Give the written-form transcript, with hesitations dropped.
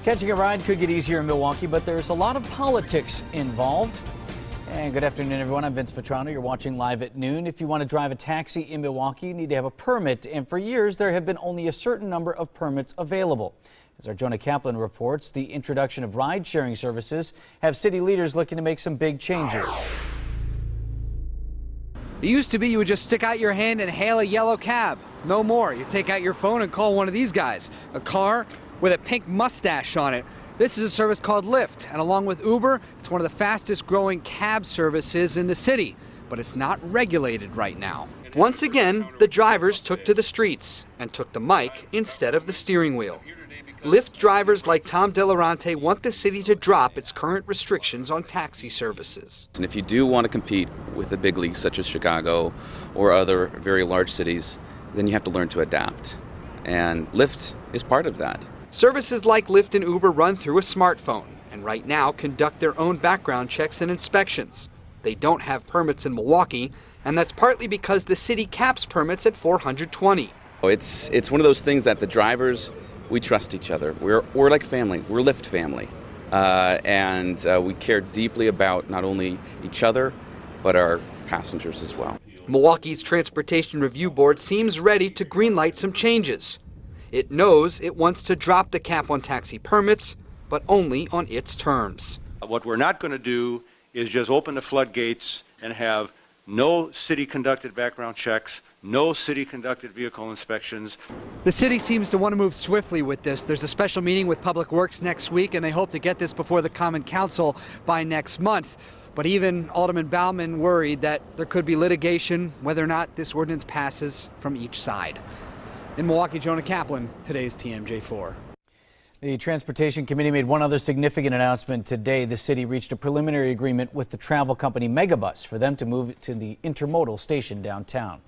Catching a ride could get easier in Milwaukee, but there's a lot of politics involved. And good afternoon, everyone. I'm Vince Vetrano. You're watching Live at Noon. If you want to drive a taxi in Milwaukee, you need to have a permit. And for years, there have been only a certain number of permits available. As our Jonah Kaplan reports, the introduction of ride-sharing services have city leaders looking to make some big changes. It used to be you would just stick out your hand and hail a yellow cab. No more. You take out your phone and call one of these guys. A car with a pink mustache on it. This is a service called Lyft, and along with Uber, it's one of the fastest growing cab services in the city. But it's not regulated right now. Once again, the drivers took to the streets and took the mic instead of the steering wheel. Lyft drivers like Tom Delarante want the city to drop its current restrictions on taxi services. And if you do want to compete with the big leagues such as Chicago or other very large cities, then you have to learn to adapt. And Lyft is part of that. Services like Lyft and Uber run through a smartphone and right now conduct their own background checks and inspections. They don't have permits in Milwaukee, and that's partly because the city caps permits at 420. It's one of those things that the drivers, we trust each other. We're like family. We're Lyft family. And we care deeply about not only each other, but our passengers as well. Milwaukee's Transportation Review Board seems ready to greenlight some changes. It knows it wants to drop the cap on taxi permits, but only on its terms. What we're not going to do is just open the floodgates and have no city-conducted background checks, no city-conducted vehicle inspections. The city seems to want to move swiftly with this. There's a special meeting with Public Works next week, and they hope to get this before the Common Council by next month. But even Alderman Bauman worried that there could be litigation whether or not this ordinance passes from each side. In Milwaukee, Jonah Kaplan, today's TMJ4. The Transportation Committee made one other significant announcement today. The city reached a preliminary agreement with the travel company Megabus for them to move to the intermodal station downtown.